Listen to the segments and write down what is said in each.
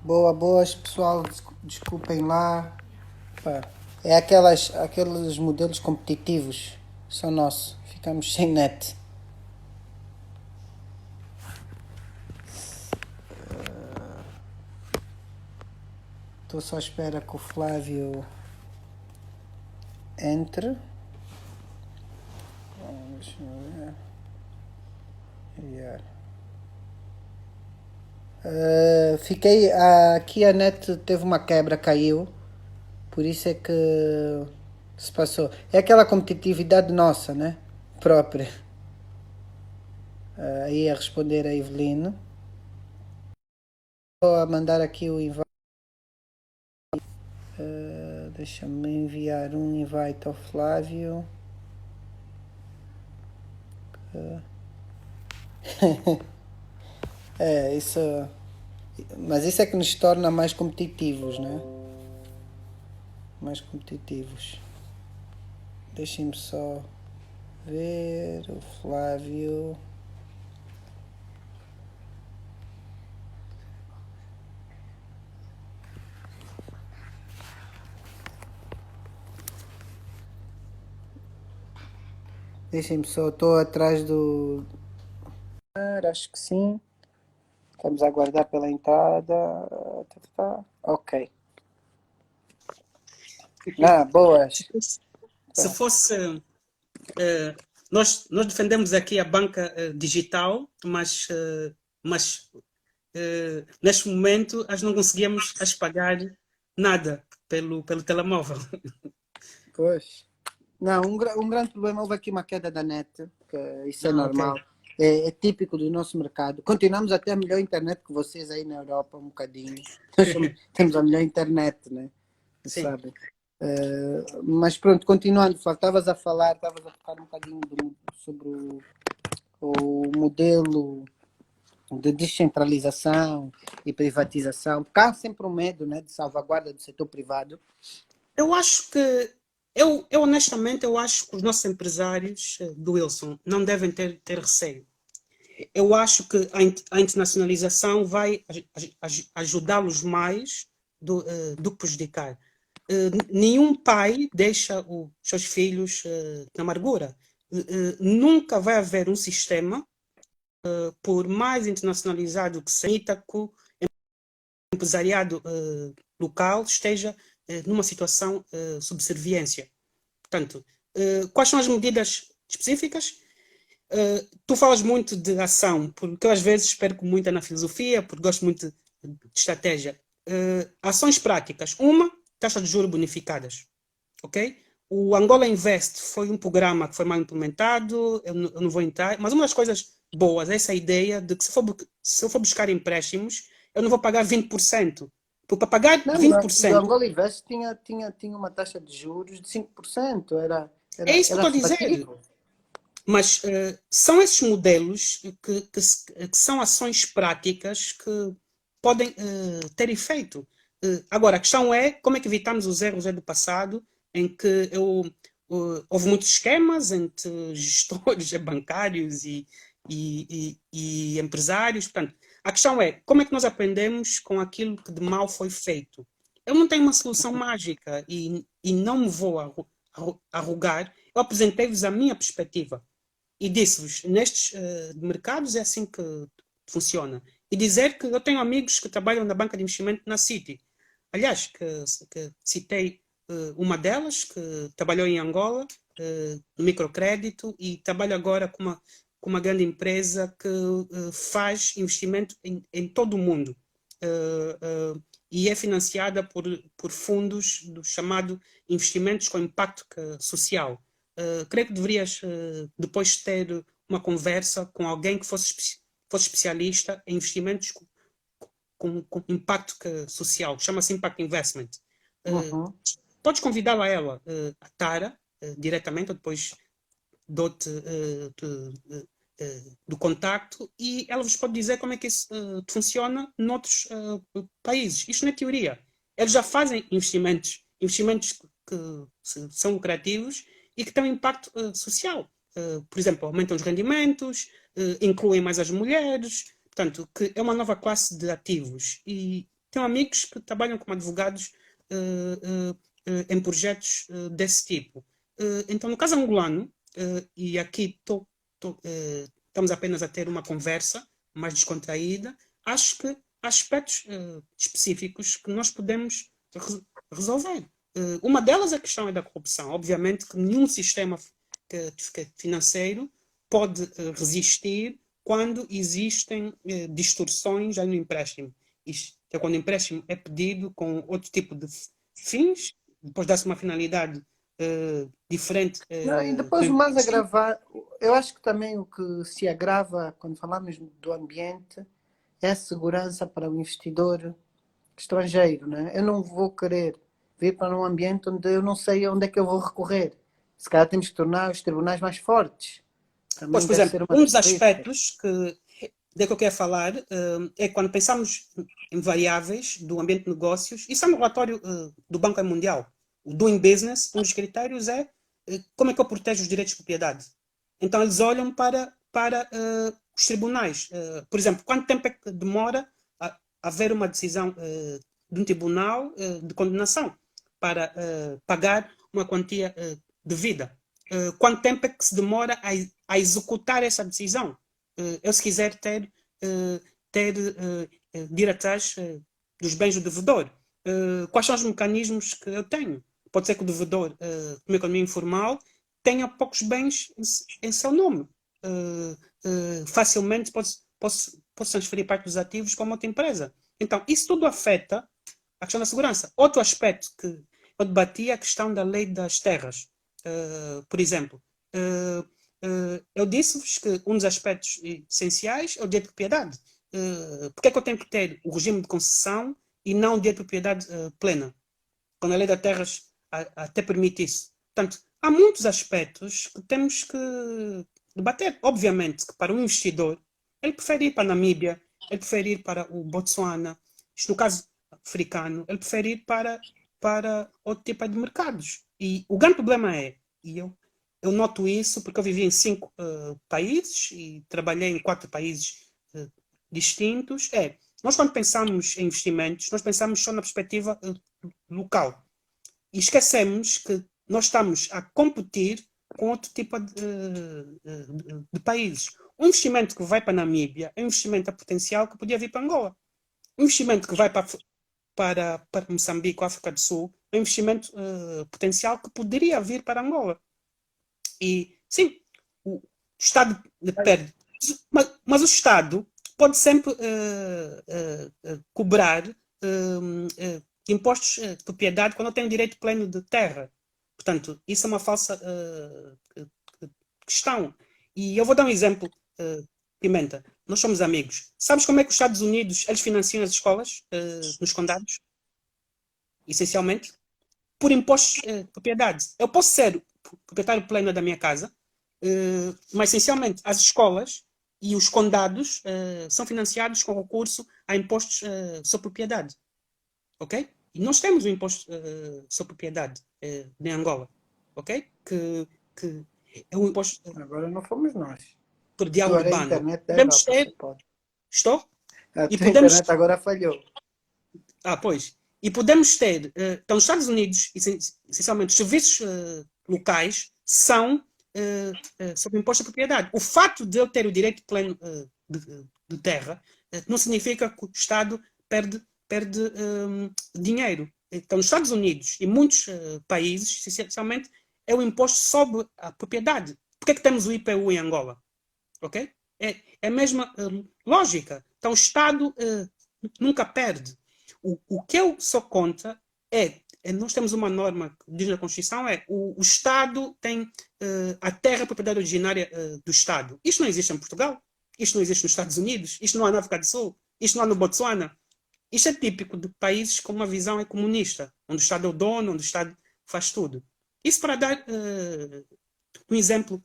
Boa, boas, pessoal. Desculpem lá. Pá, é aqueles modelos competitivos. São nossos. Ficamos sem net. Estou só à espera que o Flávio entre. Deixa-me ver. Enviar. Fiquei. Aqui a net teve uma quebra, caiu. Por isso é que se passou. É aquela competitividade nossa, né? Própria. Aí a responder a Eveline. Estou a mandar aqui o invite. Deixa-me enviar um invite ao Flávio. É, isso. Mas isso é que nos torna mais competitivos, né? Mais competitivos. Deixem-me só ver o Flávio. Deixem-me só, estou atrás do. Acho que sim. Vamos aguardar pela entrada. Ok. Se Boas. fosse, se fosse, nós defendemos aqui a banca digital, mas neste momento nós não conseguimos as pagar nada pelo telemóvel. Pois. Não, um grande problema, houve aqui uma queda da net, que isso é Ah, ok. normal, é típico do nosso mercado. Continuamos a ter a melhor internet que vocês aí na Europa, um bocadinho. Temos a melhor internet, né? Sim. Sabe? Mas pronto, continuando, estavas a falar, estavas a falar um bocadinho sobre o modelo de descentralização e privatização, porque há sempre um medo, né, de salvaguarda do setor privado. Eu acho que, eu honestamente, eu acho que os nossos empresários do Wilson não devem ter receio. Eu acho que a internacionalização vai ajudá-los mais do que prejudicar. Nenhum pai deixa os seus filhos na amargura. Nunca vai haver um sistema, por mais internacionalizado que seja, que o empresariado local esteja numa situação de subserviência. Portanto, quais são as medidas específicas? Tu falas muito de ação, porque eu às vezes perco muito na filosofia, porque gosto muito de estratégia. Ações práticas. Uma, taxa de juros bonificadas. Ok? O Angola Invest foi um programa que foi mal implementado, eu não vou entrar, mas uma das coisas boas é essa ideia de que se eu for buscar empréstimos, eu não vou pagar 20%. Porque para pagar Não, do 20%, Angola Invest tinha uma taxa de juros de 5%, é isso que eu era estou a dizer. atrativo. Mas são esses modelos que são ações práticas que podem ter efeito. Agora, a questão é como é que evitamos os erros do passado, em que houve muitos esquemas entre gestores bancários e empresários. Portanto, a questão é como é que nós aprendemos com aquilo que de mal foi feito. Eu não tenho uma solução mágica e não me vou arrogar. Eu apresentei-vos a minha perspectiva e disse-vos, nestes mercados é assim que funciona. E dizer que eu tenho amigos que trabalham na banca de investimento na Citi. Aliás, que citei uma delas, que trabalhou em Angola, no microcrédito, e trabalha agora com uma grande empresa que faz investimento em todo o mundo. E é financiada por fundos do chamado investimentos com impacto social. Creio que deverias depois ter uma conversa com alguém que fosse especialista em investimentos com impacto social. Chama-se Impact Investment. Uh, Uhum. Podes convidá-la a ela, a Tara, diretamente, ou depois dou-te do contacto e ela vos pode dizer como é que isso funciona noutros países. Isto não é teoria. Eles já fazem investimentos que são lucrativos e que têm um impacto social. Por exemplo, aumentam os rendimentos, incluem mais as mulheres, portanto, que é uma nova classe de ativos. tenho amigos que trabalham como advogados em projetos desse tipo. Então, no caso angolano, e aqui estamos apenas a ter uma conversa mais descontraída, acho que há aspectos específicos que nós podemos resolver. Uma delas é a questão da corrupção. Obviamente que nenhum sistema financeiro pode resistir quando existem distorções já no empréstimo. Isto é quando o empréstimo é pedido com outro tipo de fins, depois dá-se uma finalidade diferente Não, e do depois o mais empréstimo. agravar, eu acho que também o que se agrava quando falamos do ambiente é a segurança para o investidor estrangeiro, né? Eu não vou querer vir para um ambiente onde eu não sei onde é que eu vou recorrer. Se calhar temos que tornar os tribunais mais fortes. Pois, Também por deve exemplo, ser uma um dos tendência. aspectos que eu quero falar é quando pensamos em variáveis do ambiente de negócios, isso é no relatório do Banco Mundial. O Doing Business, um dos critérios é como é que eu protejo os direitos de propriedade. Então, eles olham para os tribunais. Por exemplo, quanto tempo é que demora a haver uma decisão de um tribunal de condenação para pagar uma quantia devida? Quanto tempo é que se demora a executar essa decisão? Eu, se quiser de ir atrás dos bens do devedor, quais são os mecanismos que eu tenho? Pode ser que o devedor, numa economia informal, tenha poucos bens em seu nome. Facilmente posso transferir parte dos ativos para uma outra empresa. Então, isso tudo afeta a questão da segurança. Outro aspecto que eu debati é a questão da lei das terras. Por exemplo, eu disse-vos que um dos aspectos essenciais é o direito de propriedade. Porque é que eu tenho que ter o regime de concessão e não o direito de propriedade plena? Quando a lei das terras até permite isso. Portanto, há muitos aspectos que temos que debater. Obviamente que para um investidor, ele prefere ir para a Namíbia, ele prefere ir para o Botsuana, isto no caso africano, ele prefere ir para outro tipo de mercados. E o grande problema é, e eu noto isso porque eu vivi em 5 países e trabalhei em 4 países distintos, nós quando pensamos em investimentos, nós pensamos só na perspectiva local. E esquecemos que nós estamos a competir com outro tipo de países. Um investimento que vai para a Namíbia é um investimento a potencial que podia vir para Angola. Um investimento que vai para Moçambique ou África do Sul é um investimento potencial que poderia vir para Angola. E, sim, o Estado perde. Mas o Estado pode sempre cobrar impostos de propriedade quando eu tenho direito pleno de terra. Portanto, isso é uma falsa questão. E eu vou dar um exemplo, Pimenta. Nós somos amigos. Sabes como é que os Estados Unidos eles financiam as escolas nos condados? Essencialmente, por impostos de propriedade. Eu posso ser proprietário pleno da minha casa, mas essencialmente as escolas e os condados são financiados com recurso a impostos sobre propriedade. Ok? E nós temos um imposto sobre propriedade em Angola. Ok? Que é um imposto Agora não fomos nós. predial Agora a urbano. internet da Podemos Europa, ter. só pode. Estou? A E tua podemos. internet agora falhou. Pois. E podemos ter. Então, nos Estados Unidos, essencialmente, os serviços locais são sobre imposto de propriedade. O fato de eu ter o direito pleno de terra não significa que o Estado perde dinheiro. Então, nos Estados Unidos e muitos países, essencialmente, é o imposto sobre a propriedade. Por que é que temos o IPU em Angola? Ok? É a mesma lógica. Então, o Estado nunca perde. O que eu sou contra nós temos uma norma que diz na Constituição, o Estado tem a terra propriedade originária do Estado. Isto não existe em Portugal, isto não existe nos Estados Unidos, isto não há na África do Sul, isto não há no Botsuana. Isto é típico de países com uma visão comunista, onde o Estado é o dono, onde o Estado faz tudo. Isso para dar um exemplo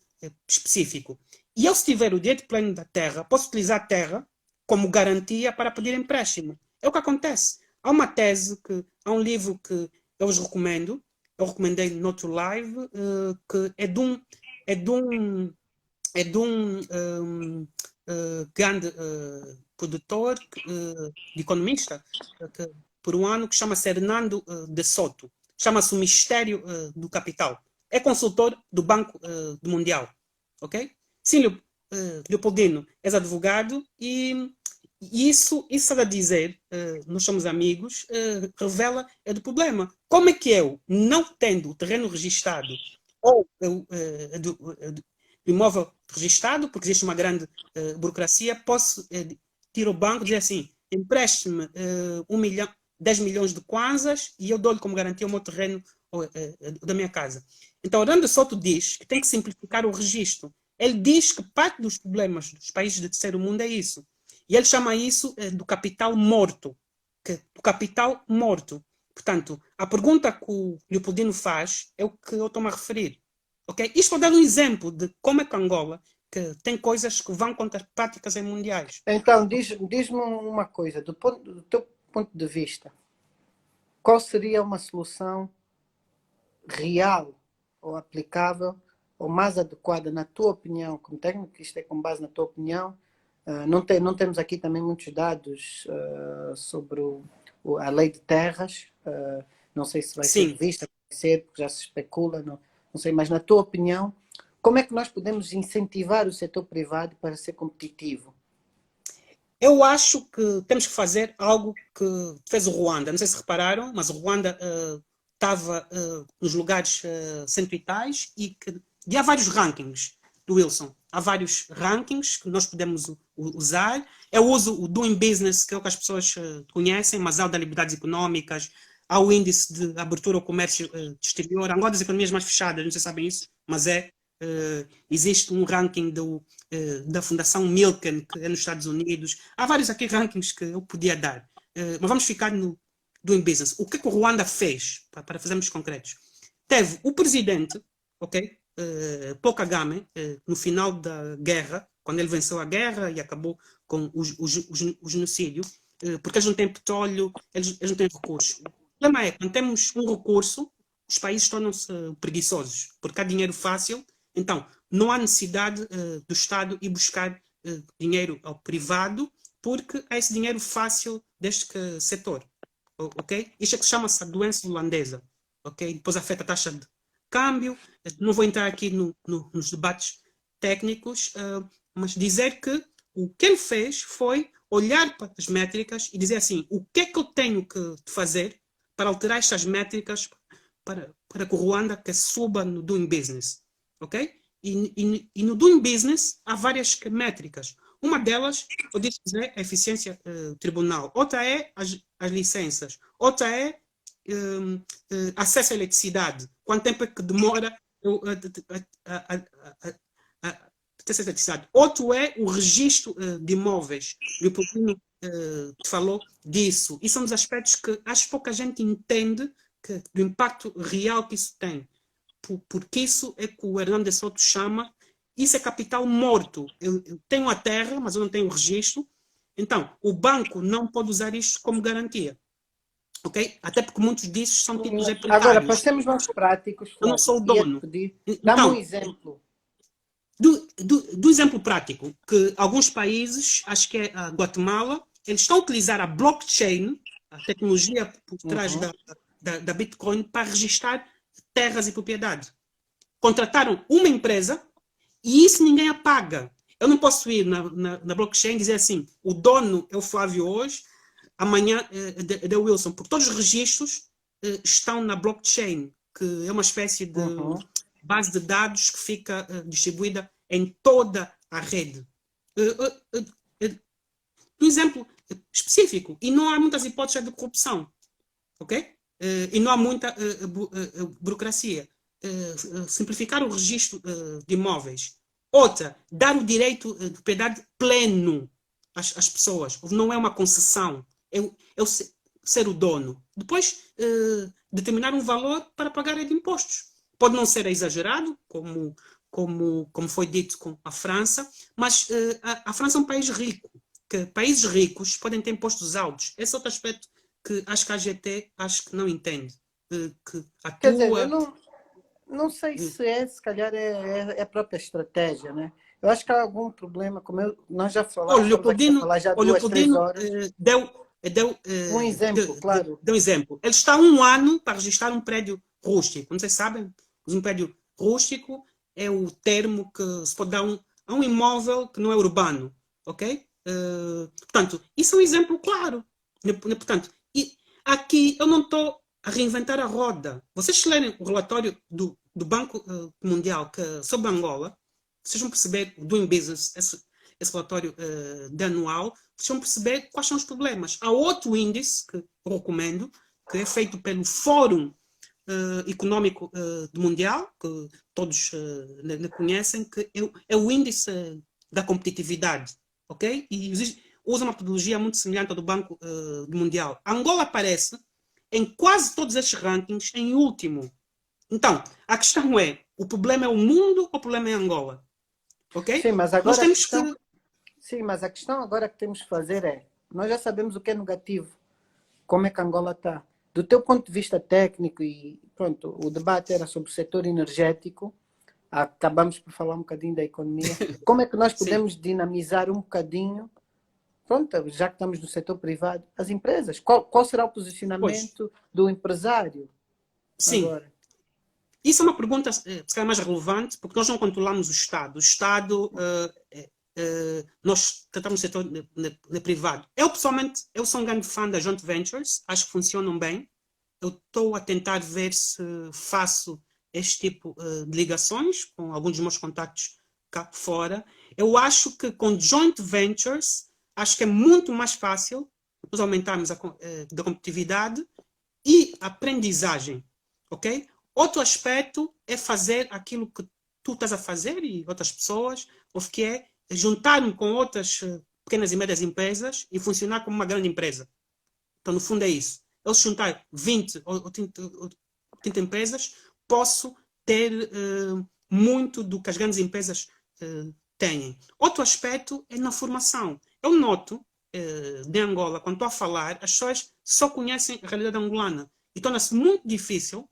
específico. E eu, se tiver o direito pleno da terra, posso utilizar a terra como garantia para pedir empréstimo. É o que acontece. Há uma tese, há um livro que eu vos recomendo, eu recomendei no outro live, que é de um grande produtor, de economista, por um ano, que chama-se Hernando de Soto. Chama-se o Mistério do Capital. É consultor do Banco Mundial. Ok? Sim, Leopoldino, és advogado e isso está a dizer, nós somos amigos, revela do problema. Como é que eu, não tendo o terreno registado ou do imóvel registado, porque existe uma grande burocracia, posso ir ao banco e dizer assim, empreste-me 1 milhão, 10 milhões de kwanzas e eu dou-lhe como garantia o meu terreno da minha casa. Então, Orlando Soto diz que tem que simplificar o registro. Ele diz que parte dos problemas dos países do terceiro mundo é isso. E ele chama isso do capital morto. Do capital morto. Portanto, a pergunta que o Leopoldino faz é o que eu estou-me a referir. Okay? Isto para dar um exemplo de como é que Angola que tem coisas que vão contra as práticas mundiais. Então, diz-me uma coisa, do teu ponto de vista, qual seria uma solução real ou aplicável ou mais adequada, na tua opinião, como técnico, isto é com base na tua opinião, não temos aqui também muitos dados sobre a lei de terras, não sei se vai ser revista, vai ser, porque já se especula, não sei, mas na tua opinião, como é que nós podemos incentivar o setor privado para ser competitivo? Eu acho que temos que fazer algo que fez o Ruanda. Não sei se repararam, mas o Ruanda estava nos lugares cento e tais e há vários rankings do Wilson. Há vários rankings que nós podemos usar. Eu uso o Doing Business, que é o que as pessoas conhecem, mas há o da Liberdades Económicas, há o índice de abertura ao comércio exterior. Angola das economias mais fechadas, não sei se sabem isso, mas existe um ranking da Fundação Milken, que é nos Estados Unidos. Há vários aqui rankings que eu podia dar. Mas vamos ficar no Doing Business. O que o Ruanda fez, para fazermos concretos? Teve o presidente, ok? Paul Kagame, no final da guerra, quando ele venceu a guerra e acabou com o genocídio, porque eles não têm petróleo, eles não têm recursos. O problema é, quando temos um recurso, os países tornam-se preguiçosos, porque há dinheiro fácil, então não há necessidade do Estado ir buscar dinheiro ao privado, porque há esse dinheiro fácil deste setor. Ok? Isto é que chama-se a doença holandesa. Ok? Depois afeta a taxa de câmbio. Não vou entrar aqui nos debates técnicos, mas dizer que o que ele fez foi olhar para as métricas e dizer assim, o que é que eu tenho que fazer para alterar estas métricas para que o Ruanda que suba no Doing Business. Ok? E no Doing Business há várias métricas. Uma delas, eu disse, é a eficiência tribunal. Outra é as licenças. Outra é acesso à eletricidade. Quanto tempo é que demora a ter acesso à eletricidade? Outro é o registro de imóveis. O Leopoldino falou disso. E são os aspectos que acho que pouca gente entende do impacto real que isso tem. Porque isso é que o Hernando de Soto chama, isso é capital morto. Eu tenho a terra, mas eu não tenho o registro. Então, o banco não pode usar isto como garantia. Ok? Até porque muitos desses são títulos hipotecados. Agora, para sermos mais práticos, Flávio, eu não sou o dono. Dá-me um exemplo. Do exemplo prático, que alguns países, acho que é a Guatemala, eles estão a utilizar a blockchain, a tecnologia por trás da Bitcoin, para registrar terras e propriedade. Contrataram uma empresa e isso ninguém apaga. Eu não posso ir na blockchain e dizer assim, o dono é o Flávio hoje, amanhã é o Wilson, porque todos os registros estão na blockchain, que é uma espécie de base de dados que fica distribuída em toda a rede. Um exemplo específico, e não há muitas hipóteses de corrupção, ok? E não há muita burocracia. Simplificar o registro de imóveis. Outra, dar o direito de propriedade pleno às pessoas. Não é uma concessão, é ser o dono. Depois, determinar um valor para pagar de impostos. Pode não ser exagerado, como foi dito com a França, mas a França é um país rico. Que países ricos podem ter impostos altos. Esse é outro aspecto que acho que a AGT acho que não entende. Que atua... Quer dizer, eu não sei se calhar é a própria estratégia, né? Eu acho que há algum problema, nós já O falámos, estamos aqui a Leopoldino, falar já o 2, 3 Leopoldino horas. Um deu, exemplo, claro. deu um exemplo. Ele está há um ano para registrar um prédio rústico. Não sei se sabem, mas um prédio rústico é o termo que se pode dar a um imóvel que não é urbano. Ok? Portanto, isso é um exemplo claro. Portanto, e aqui eu não estou a reinventar a roda. Vocês se lerem o relatório do Banco Mundial sobre Angola, vocês vão perceber o Doing Business, esse relatório de anual, vocês vão perceber quais são os problemas. Há outro índice que eu recomendo, que é feito pelo Fórum Económico Mundial, que todos conhecem, que é o índice da competitividade, ok? E usa uma metodologia muito semelhante ao do Banco Mundial. A Angola aparece em quase todos estes rankings em último. Então, a questão é, o problema é o mundo ou o problema é Angola? Ok? Sim, mas Nós agora a temos que... questão, sim, mas a questão agora que temos que fazer é, nós já sabemos o que é negativo, como é que Angola está. Do teu ponto de vista técnico e pronto, o debate era sobre o setor energético, acabamos por falar um bocadinho da economia. Como é que nós Sim, podemos dinamizar um bocadinho, pronto, já que estamos no setor privado, as empresas? Qual será o pois, posicionamento do empresário sim. agora? Isso é uma pergunta, se calhar, mais relevante, porque nós não controlamos o Estado. O Estado, nós tratamos do setor privado. Eu, pessoalmente, eu sou um grande fã das joint ventures, acho que funcionam bem. Eu estou a tentar ver se faço este tipo de ligações com alguns dos meus contactos cá fora. Eu acho que com joint ventures, acho que é muito mais fácil nós aumentarmos da competitividade e aprendizagem, ok? Outro aspecto é fazer aquilo que tu estás a fazer e outras pessoas, ou que é juntar-me com outras pequenas e médias empresas e funcionar como uma grande empresa. Então, no fundo, é isso. Eu se juntar 20 ou 30 empresas, posso ter muito do que as grandes empresas têm. Outro aspecto é na formação. Eu noto, de Angola, quando estou a falar, as pessoas só conhecem a realidade angolana. E torna-se muito difícil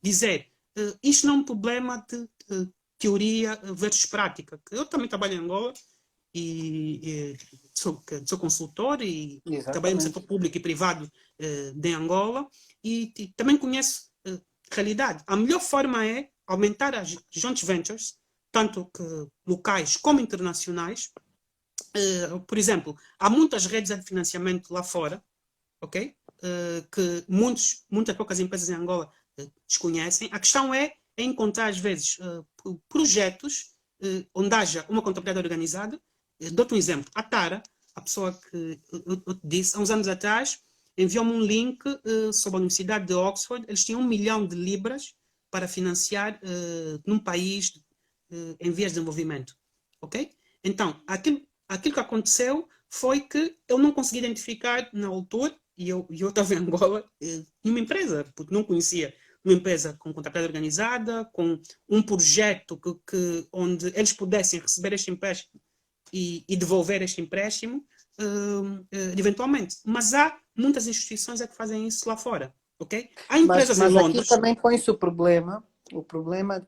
dizer isto não é um problema de teoria versus prática. Eu também trabalho em Angola e sou consultor e trabalho no setor Exatamente. público e privado de Angola e também conheço realidade. A melhor forma é aumentar as joint ventures, tanto que locais como internacionais. Por exemplo, há muitas redes de financiamento lá fora, ok? Que muitas poucas empresas em Angola desconhecem. A questão é encontrar, às vezes, projetos onde haja uma contabilidade organizada. Dou-te um exemplo. A Tara, a pessoa que eu te disse, há uns anos atrás, enviou-me um link sobre a Universidade de Oxford. Eles tinham 1 milhão de libras para financiar num país em vias de desenvolvimento. Ok? Então, aquilo que aconteceu foi que eu não consegui identificar na altura, e eu estava em Angola, uma empresa, porque não conhecia uma empresa com contabilidade organizada, com um projeto onde eles pudessem receber este empréstimo e devolver este empréstimo eventualmente. Mas há muitas instituições que fazem isso lá fora. Okay? Há empresas em Mas aqui Londres. também põe-se o problema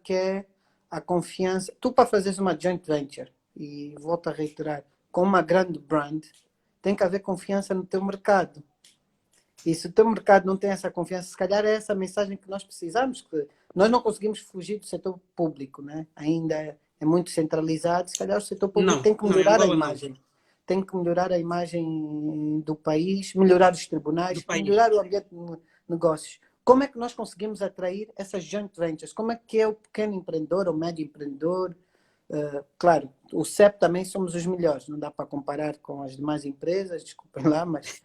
que é a confiança. Tu, para fazeres uma joint venture, e volto a reiterar, com uma grande brand, tem que haver confiança no teu mercado. E se o teu mercado não tem essa confiança, se calhar é essa a mensagem que nós precisamos, que nós não conseguimos fugir do setor público, né? Ainda é muito centralizado, se calhar o setor público Não, tem que não, em melhorar a Angola não. imagem. Tem que melhorar a imagem do país, melhorar os Do tribunais, país. melhorar o ambiente de negócios. Como é que nós conseguimos atrair essas joint ventures? Como é que é o pequeno empreendedor, o médio empreendedor? Claro, o CEP também somos os melhores, não dá para comparar com as demais empresas, desculpem lá, mas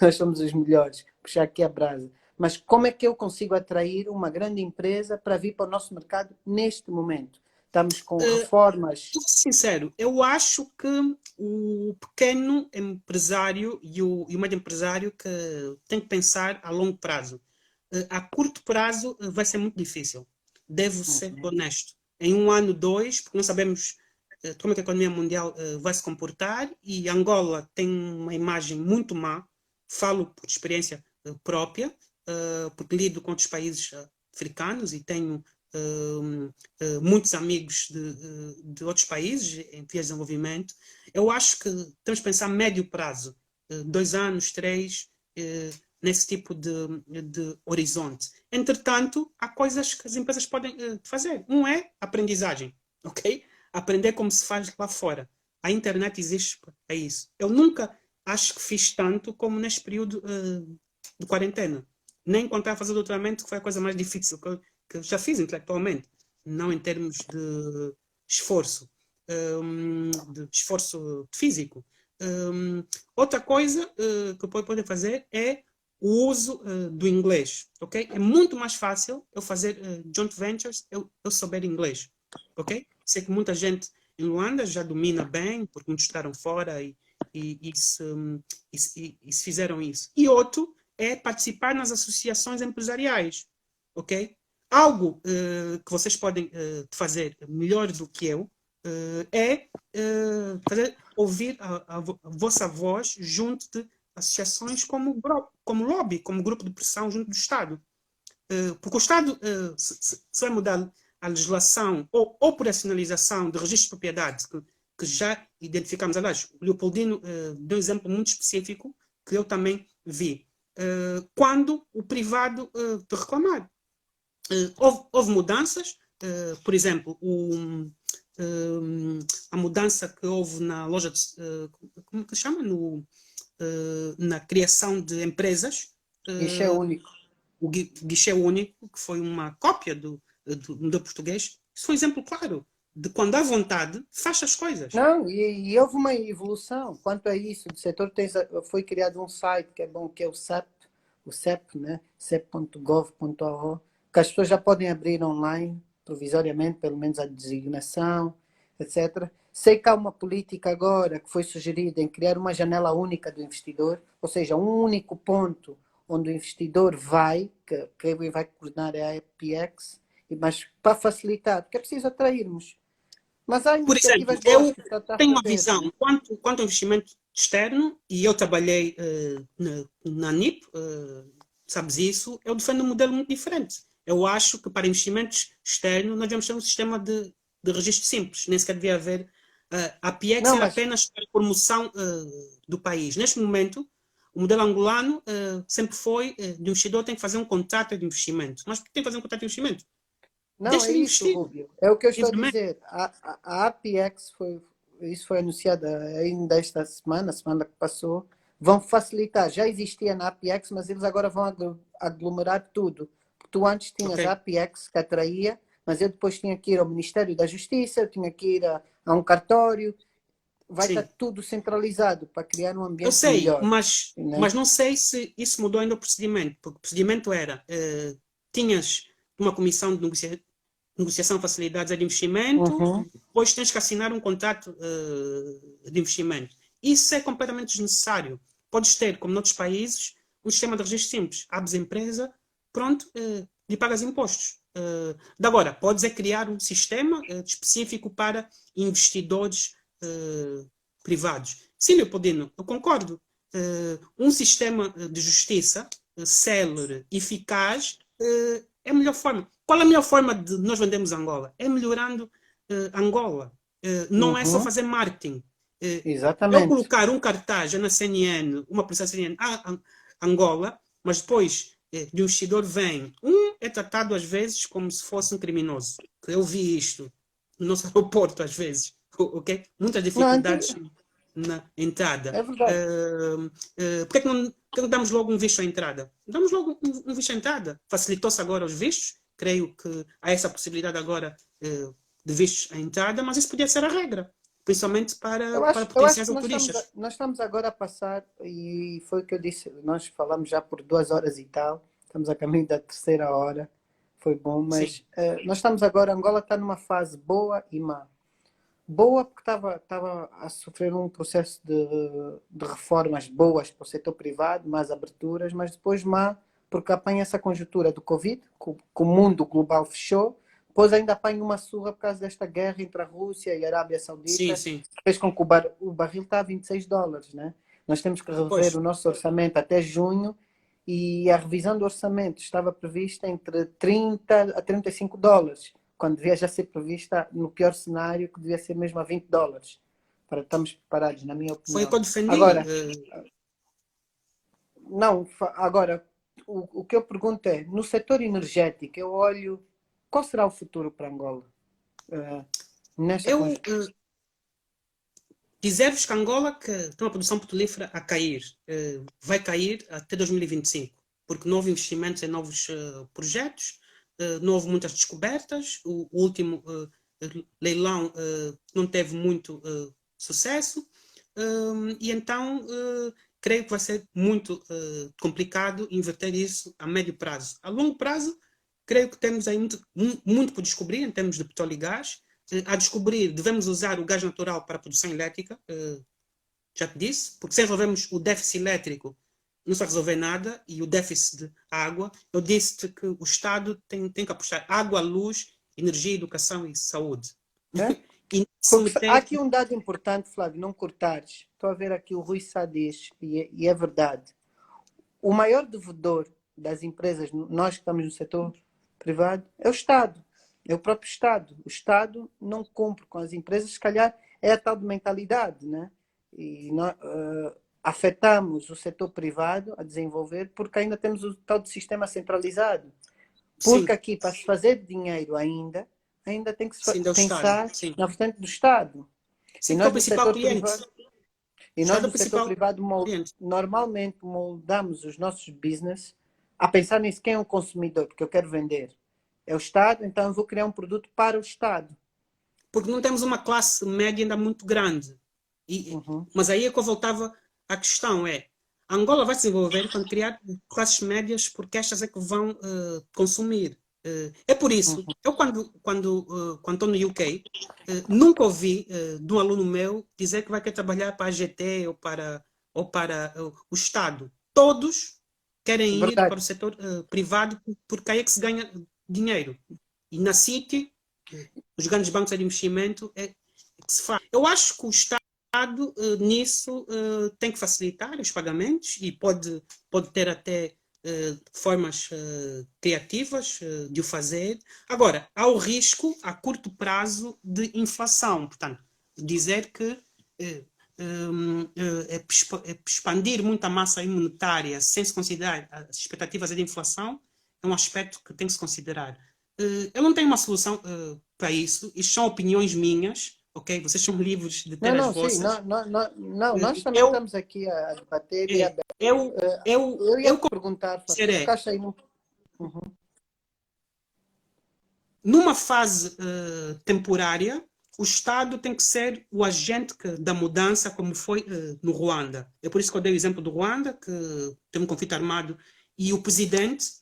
nós somos os melhores, puxar aqui a brasa. Mas como é que eu consigo atrair uma grande empresa para vir para o nosso mercado neste momento? Estamos com reformas. Sou sincero, eu acho que o pequeno empresário e o médio empresário que tem que pensar a longo prazo. A curto prazo vai ser muito difícil. Devo ser Uhum. honesto. Em um ano, dois, porque não sabemos como é que a economia mundial vai se comportar e Angola tem uma imagem muito má. Falo por experiência própria, porque lido com outros países africanos e tenho muitos amigos de outros países em vias de desenvolvimento. Eu acho que temos que pensar a médio prazo, 2 anos, 3, nesse tipo de horizonte. Entretanto, há coisas que as empresas podem fazer. Um é aprendizagem, ok? Aprender como se faz lá fora. A internet existe para isso. Eu nunca acho que fiz tanto como neste período de quarentena. Nem quando estava a fazer doutoramento, que foi a coisa mais difícil que eu já fiz intelectualmente, não em termos esforço, de esforço físico. Outra coisa que podem fazer é o uso do inglês, ok? É muito mais fácil eu fazer joint ventures eu souber inglês, ok? Sei que muita gente em Luanda já domina bem, porque muitos estaram fora e se fizeram isso. E outro é participar nas associações empresariais, ok? Algo que vocês podem fazer melhor do que eu é ouvir a vossa voz junto de associações como lobby, como grupo de pressão junto do Estado. Porque o Estado, se vai mudar a legislação ou operacionalização de registro de propriedade, que já identificamos. Aliás, o Leopoldino deu um exemplo muito específico que eu também vi. Quando o privado te reclamar. Houve mudanças, por exemplo, a mudança que houve na loja, como que se chama? Na criação de empresas, Guichê único. o guichê único, que foi uma cópia do português. Isso foi um exemplo claro de quando há vontade, faz as coisas. Não, e houve uma evolução quanto a isso. Do setor foi criado um site que é bom, que é o CEP, né? cep.gov.au, que as pessoas já podem abrir online, provisoriamente, pelo menos a designação, etc. Sei que há uma política agora que foi sugerida em criar uma janela única do investidor, ou seja, um único ponto onde o investidor vai, que quem vai coordenar é a APX, mas para facilitar, porque é preciso atrairmos. Mas há Por exemplo, iniciativas boas eu que está a tenho uma fazer, visão né? quanto ao investimento externo, e eu trabalhei na NIP, sabes isso, eu defendo um modelo muito diferente. Eu acho que para investimentos externos nós devemos ter um sistema de registro simples, nem sequer devia haver. A PIEX Não, era mas apenas para a promoção do país. Neste momento, o modelo angolano sempre foi de investidor tem que fazer um contrato de investimento. Mas por que tem que fazer um contrato de investimento? não, é Deixa-lhe isso, investir Rubio. É o que eu estou a livremente. dizer. A APX isso foi anunciado ainda esta semana, semana que passou. Vão facilitar. Já existia na APX, mas eles agora vão aglomerar tudo. Porque tu antes Ok, tinhas a APX que atraía, mas eu depois tinha que ir ao Ministério da Justiça, eu tinha que ir a um cartório. Vai estar sim. tudo centralizado para criar um Eu ambiente sei, melhor, mas né? não sei se isso mudou ainda o procedimento, porque o procedimento era, tinhas uma comissão de negociação de facilidades de investimento, Uhum. depois tens que assinar um contrato de investimento. Isso é completamente desnecessário. Podes ter, como noutros países, um sistema de registro simples. Abres a empresa, pronto, e pagas impostos. De agora, podes é criar um sistema específico para investidores privados. Sim, Leopoldino, eu concordo. Um sistema de justiça célere, eficaz, é a melhor forma. Qual é a melhor forma de nós vendermos Angola? É melhorando Angola. Não é só Uhum. fazer marketing. Eu Exatamente. colocar um cartaz na CNN, uma polícia CNN, Angola, mas depois de um investidor vem, é tratado às vezes como se fosse um criminoso. Eu vi isto no nosso aeroporto às vezes, ok? Muitas Não, dificuldades na entrada. é verdade. Por que não damos logo um visto à entrada? Damos logo um visto à entrada. Facilitou-se agora os vistos. Creio que há essa possibilidade agora de vistos à entrada, mas isso podia ser a regra, principalmente para Eu acho potenciais que turistas. nós estamos agora a passar, e foi o que eu disse, nós falamos já por 2 horas e tal, estamos a caminho da terceira hora, foi bom, Sim, mas nós estamos agora, Angola está numa fase boa e má. Boa porque estava a sofrer um processo de reformas boas para o setor privado, mais aberturas, mas depois má porque apanha essa conjuntura do Covid, que o mundo global fechou, depois ainda apanha uma surra por causa desta guerra entre a Rússia e a Arábia sim, Saudita, sim. que fez com que o barril está a US$ 26, né? Nós temos que Pois, rever o nosso orçamento até junho e a revisão do orçamento estava prevista entre 30 a 35 dólares, quando devia já ser prevista, no pior cenário, que devia ser mesmo a 20 dólares, para estarmos preparados, na minha Foi o opinião. que eu defendi. Agora, não, agora, o que eu pergunto é, no setor energético, eu olho, qual será o futuro para Angola? Nesta Eu conjuntura? dizer-vos que Angola que tem uma produção petrolífera a cair, vai cair até 2025, porque não houve investimentos em novos projetos, não houve muitas descobertas, o último leilão não teve muito sucesso, e então creio que vai ser muito complicado inverter isso a médio prazo. A longo prazo, creio que temos aí muito por descobrir em termos de petróleo e gás. A descobrir, devemos usar o gás natural para a produção elétrica, já te disse, porque se resolvermos o déficit elétrico, não se vai resolver nada, e o déficit de água, eu disse que o Estado tem que apostar água, luz, energia, educação e saúde. Né? E se Porque há meter... aqui um dado importante, Flávio, não cortares. Estou a ver aqui o Rui Sá diz, e é verdade. O maior devedor das empresas, nós que estamos no setor privado, é o Estado. É o próprio Estado. O Estado não cumpre com as empresas, se calhar é a tal de mentalidade, né? E nós afetamos o setor privado a desenvolver porque ainda temos o tal de sistema centralizado. Porque Sim, aqui, para se fazer dinheiro ainda tem que se sim, é o Estado. pensar Sim, na vertente do Estado. E sim, porque é o nós no principal setor cliente. privado, O e nós Estado é no o setor principal privado cliente. normalmente moldamos os nossos business a pensar nisso, quem é o consumidor, porque eu quero vender. É o Estado, então eu vou criar um produto para o Estado. Porque não temos uma classe média ainda muito grande. Uhum, Mas aí é que eu voltava à questão, Angola vai se desenvolver quando criar classes médias, porque estas é que vão consumir. É por isso, uhum. eu quando estou no UK, nunca ouvi de um aluno meu dizer que vai querer trabalhar para a GT ou para o Estado. Todos querem ir para Verdade. o setor privado, porque aí é que se ganha dinheiro. E na City, os grandes bancos de investimento é que se faz. Eu acho que o Estado nisso tem que facilitar os pagamentos e pode ter até formas criativas de o fazer. Agora, há o risco a curto prazo de inflação. Portanto, dizer que expandir muito a massa monetária sem se considerar as expectativas de inflação é um aspecto que tem que se considerar. Eu não tenho uma solução para isso. Isto são opiniões minhas, ok? Vocês são livres de ter Não, as não, sim, vossas. não, nós também Eu, estamos aqui a debater e a... é, eu, eu, Eu ia eu te perguntar, Flávio, dizer tu tocaste aí no... Uhum, numa fase temporária, o Estado tem que ser o agente da mudança, como foi no Ruanda. É por isso que eu dei o exemplo do Ruanda, que tem um conflito armado, e o presidente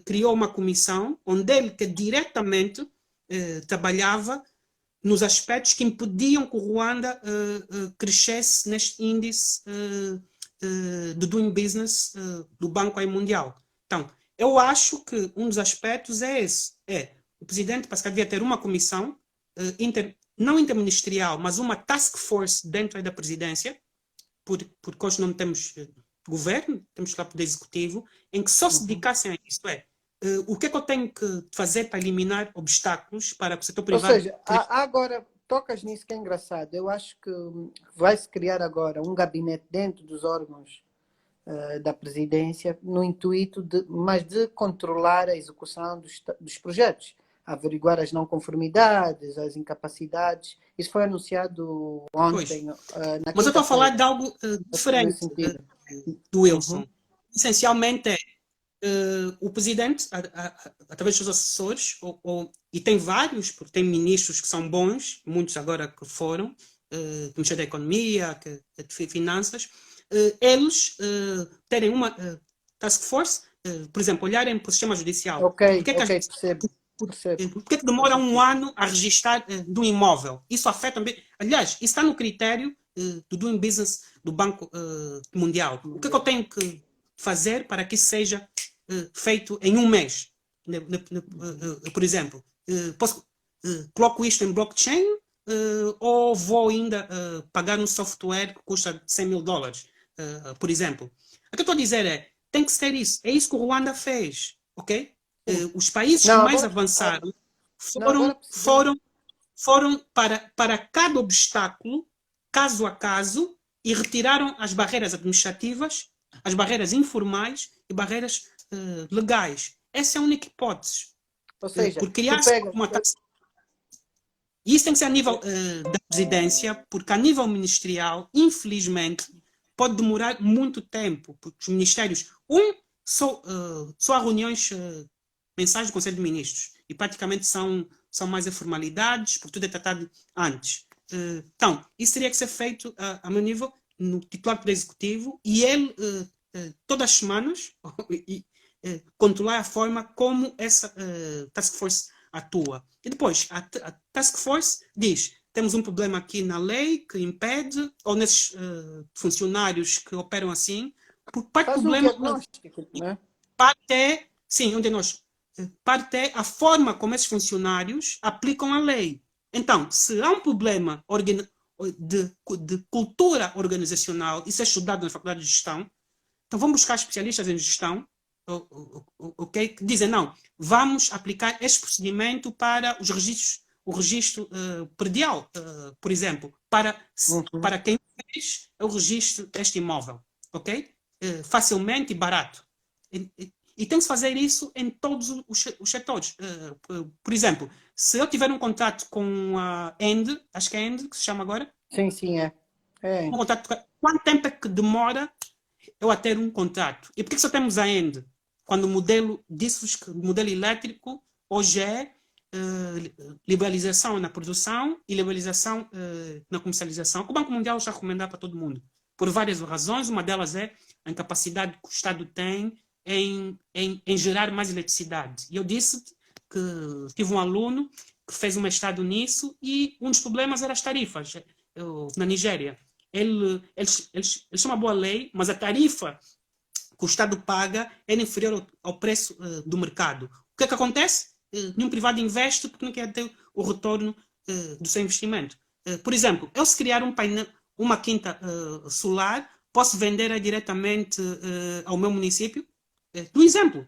criou uma comissão onde ele que diretamente trabalhava nos aspectos que impediam que o Ruanda crescesse neste índice de doing business do Banco Mundial. Então, eu acho que um dos aspectos é esse. O presidente Pascal devia ter uma comissão, não interministerial, mas uma task force dentro da presidência, porque hoje não temos governo, temos lá poder executivo, em que só se uhum. dedicassem a isso. O que é que eu tenho que fazer para eliminar obstáculos para que o setor Ou privado seja, cresça? há agora, tocas nisso que é engraçado. Eu acho que vai-se criar agora um gabinete dentro dos órgãos da presidência no intuito de controlar a execução dos projetos, averiguar as não conformidades, as incapacidades. Isso foi anunciado Pois. ontem, na Mas eu estou a falar de quinta-feira, algo nesse diferente sentido. do Uhum, Wilson. Essencialmente o presidente, através dos seus assessores, e tem vários, porque tem ministros que são bons, muitos agora que foram, Ministério da Economia, de Finanças, eles terem uma task force, por exemplo, olharem para o sistema judicial. ok, Porque é que, ok, percebo, percebo. porque é que Faz demora um sentido. ano a registrar de um imóvel? Isso afeta também. Aliás, isso está no critério do doing business do Banco Mundial. O que é que eu tenho que fazer para que isso seja feito em um mês? Por exemplo, coloco isto em blockchain ou vou ainda pagar um software que custa $100 mil, por exemplo? O que eu estou a dizer é, tem que ser isso. É isso que o Ruanda fez, ok? Os países que Não, mais agora, avançaram não, agora foram, percebi. foram, foram para cada obstáculo, caso a caso, e retiraram as barreiras administrativas, as barreiras informais e barreiras legais. Essa é a única hipótese. Ou seja, Por tu criar-se pegas. uma taxa. E isso tem que ser a nível da presidência, porque a nível ministerial, infelizmente, pode demorar muito tempo, porque os ministérios, só há reuniões mensais do Conselho de Ministros, e praticamente são mais a formalidades, porque tudo é tratado antes. Então, isso teria que ser feito a meu nível, no titular do Executivo, e ele, todas as semanas, controlar a forma como essa task force atua. E depois, a task force diz: temos um problema aqui na lei que impede, ou nesses funcionários que operam assim, porque parte do Faz um problema diagnóstico, né? parte é, sim, onde nós parte é a forma como esses funcionários aplicam a lei. Então, se há um problema de cultura organizacional, isso é estudado na Faculdade de Gestão, então vamos buscar especialistas em gestão, ok, que dizem, não, vamos aplicar este procedimento para os registros, o registro predial, por exemplo, para quem fez o registro deste imóvel, ok? Facilmente e barato. E tem que fazer isso em todos os setores. Por exemplo, se eu tiver um contrato com a End, acho que é End que se chama agora, Sim, sim, é. É. um contrato, quanto tempo é que demora eu a ter um contrato? E por que só temos a End? Quando o modelo disse que o modelo elétrico hoje é liberalização na produção e liberalização na comercialização. O Banco Mundial já recomendava para todo mundo, por várias razões. Uma delas é a incapacidade que o Estado tem em gerar mais eletricidade. E eu disse que tive um aluno que fez um mestrado nisso e um dos problemas era as tarifas. Na Nigéria, eles têm uma boa lei, mas a tarifa que o Estado paga é inferior ao preço do mercado. O que é que acontece? Nenhum privado investe porque não quer ter o retorno do seu investimento. Por exemplo, eu se criar um painel, uma quinta solar, posso vender diretamente ao meu município? Do exemplo.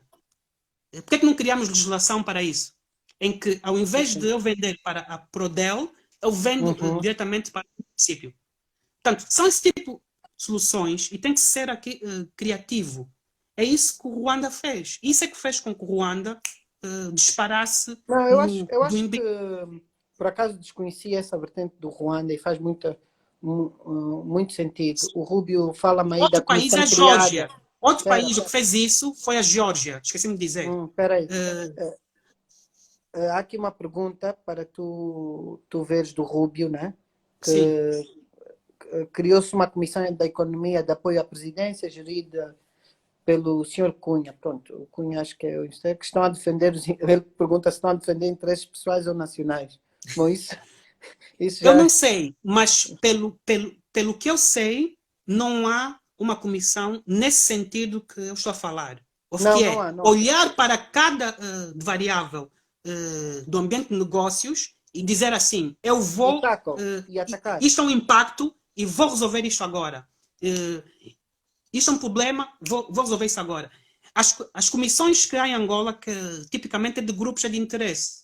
Por que é que não criamos legislação para isso? Em que, ao invés de eu vender para a Prodel, eu vendo diretamente para o município. Portanto, são esse tipo de soluções e tem que ser aqui criativo. É isso que o Ruanda fez. Isso é que fez com que o Ruanda disparasse Não, no eu acho doing que, big. por acaso, desconheci essa vertente do Ruanda e faz muito sentido. O Rubio fala-me aí da Outro país é comissão a criada. Geórgia. Outro Espera, país que espera. fez isso foi a Geórgia. Esqueci-me de dizer. Espera aí. Uh, Há aqui uma pergunta para tu veres do Rubio, né? sim. Que criou-se uma comissão da economia de apoio à presidência, gerida pelo senhor Cunha. Pronto, o Cunha acho que é o que estão a defender, ele pergunta se estão a defender interesses pessoais ou nacionais. Bom, isso Eu não já... sei, mas pelo que eu sei, não há uma comissão nesse sentido que eu estou a falar. O Não, que não é há, não há. olhar para cada variável do ambiente de negócios e dizer assim: eu E vou. atacam, e atacar. Isto é um impacto e vou resolver isto agora. Isto é um problema, vou resolver isso agora. As comissões que há em Angola, que tipicamente é de grupos de interesse,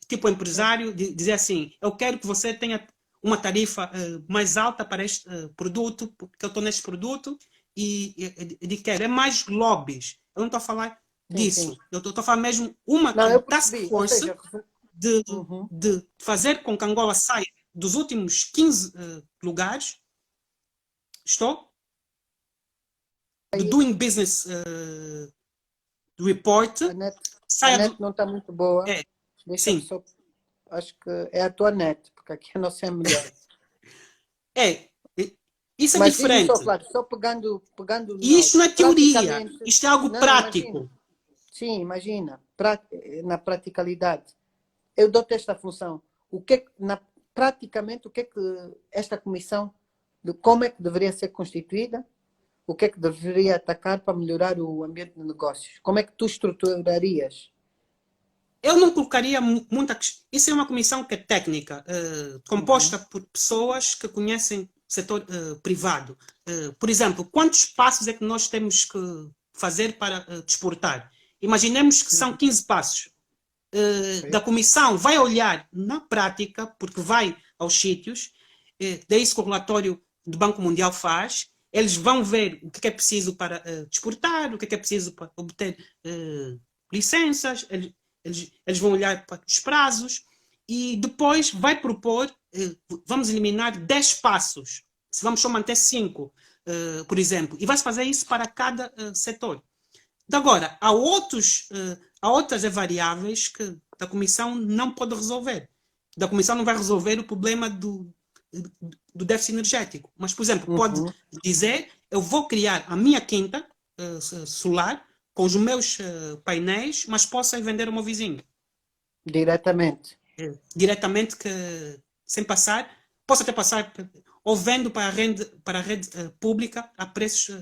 tipo empresário, dizer assim: eu quero que você tenha uma tarifa mais alta para este produto, porque eu estou neste produto, e quero. É mais lobbies. Eu não estou a falar Sim, sim. disso. Eu estou a falar mesmo uma Não, eu task percebi. Ou force seja, de, uhum. de fazer com que Angola saia dos últimos 15 lugares. Estou? Do Aí Doing Business Report a net, a saia net do. não está muito boa. É, Deixa-me sim. só. Acho que é a tua net, porque aqui a nossa é melhor. É. Isso é Mas diz-me só, diferente. claro, só pegando no E isto não áudio. é teoria. Praticamente, Isto é algo não, imagina. prático. Sim, imagina. Na praticalidade. Eu dou-te esta função. Praticamente, o que é que esta comissão, de como é que deveria ser constituída, o que é que deveria atacar para melhorar o ambiente de negócios? Como é que tu estruturarias? Eu não colocaria muita. Isso é uma comissão que é técnica, Uhum. composta por pessoas que conhecem o setor privado. Por exemplo, quantos passos é que nós temos que fazer para desportar. Imaginemos que são 15 passos. Da comissão vai olhar na prática, porque vai aos sítios, daí isso que o relatório do Banco Mundial faz, eles vão ver o que é preciso para desportar, o que é preciso para obter licenças, eles vão olhar para os prazos e depois vai propor, vamos eliminar 10 passos, se vamos só manter 5, por exemplo, e vai-se fazer isso para cada setor. Agora, há outras variáveis que a Comissão não pode resolver. A Comissão não vai resolver o problema do déficit energético. Mas, por exemplo, pode dizer, eu vou criar a minha quinta solar com os meus painéis, mas posso vender ao meu vizinho. Diretamente. Diretamente, sem passar, posso até passar ou vendo para a rede pública a preços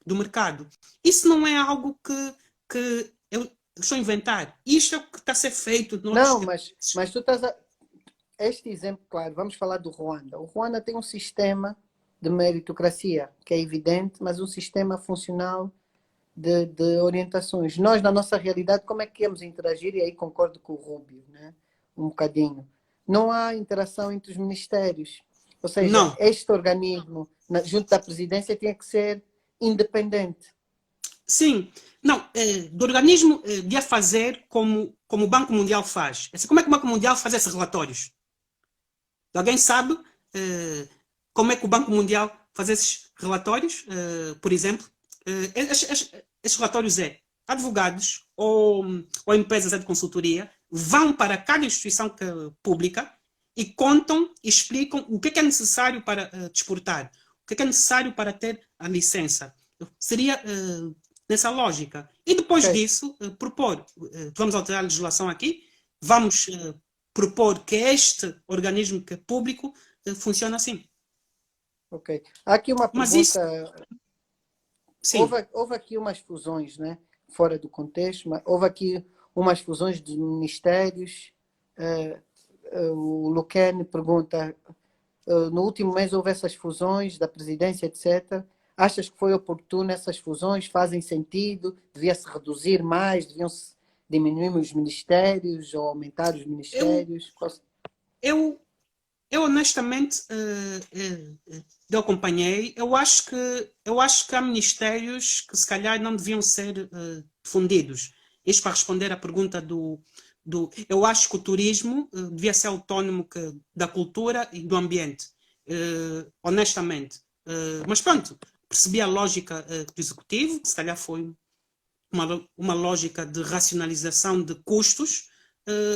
do mercado. Isso não é algo que eu estou a inventar. Isto é o que está a ser feito. Não, mas tu estás a... Este exemplo, claro, vamos falar do Ruanda. O Ruanda tem um sistema de meritocracia, que é evidente, mas um sistema funcional de orientações. Nós, na nossa realidade, como é que íamos interagir? E aí concordo com o Rubio, né? Um bocadinho. Não há interação entre os ministérios. Ou seja, não. Este organismo, junto da presidência, tinha que ser independente. Sim. Não, do organismo devia fazer como o Banco Mundial faz. Como é que o Banco Mundial faz esses relatórios? Alguém sabe como é que o Banco Mundial faz esses relatórios? Por exemplo, esses relatórios advogados ou empresas de consultoria vão para cada instituição pública e contam e explicam o que é necessário para desportar, o que é necessário para ter a licença. Seria nessa lógica. E depois disso, propor, vamos alterar a legislação aqui, vamos propor que este organismo que é público funcione assim. Ok. Há aqui uma pergunta... Mas isso... houve aqui umas fusões, né? Fora do contexto, mas houve aqui umas fusões de ministérios. O Luquen pergunta, no último mês houve essas fusões da presidência, etc. Achas que foi oportuno essas fusões? Fazem sentido? Devia-se reduzir mais? Deviam-se diminuir os ministérios ou aumentar os ministérios? Eu honestamente, eu acompanhei. Eu acho que há ministérios que se calhar não deviam ser fundidos. Isto para responder à pergunta eu acho que o turismo devia ser autónomo da cultura e do ambiente. Honestamente. Mas pronto, percebi a lógica do executivo, que se calhar foi uma lógica de racionalização de custos,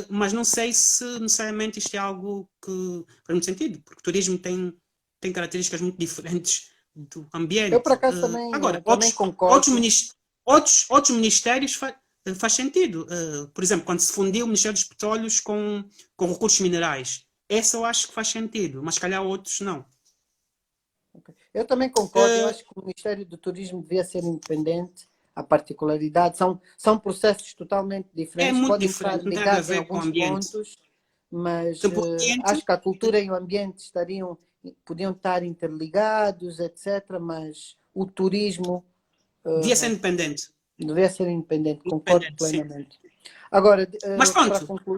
mas não sei se necessariamente isto é algo que faz muito sentido, porque o turismo tem características muito diferentes do ambiente. Eu, por acaso, também, agora, também concordo. Outros ministérios faz sentido. Por exemplo, quando se fundiu o Ministério dos Petróleos com recursos minerais. Esse eu acho que faz sentido, mas se calhar outros não. Okay. Eu também concordo. Eu acho que o Ministério do Turismo devia ser independente. A particularidade são processos totalmente diferentes. É muito podem diferente, estar ligados em alguns pontos, mas acho que a cultura e o ambiente podiam estar interligados, etc. Mas o turismo devia ser independente. Devia ser independente, concordo plenamente. Sim. Agora, mas pronto,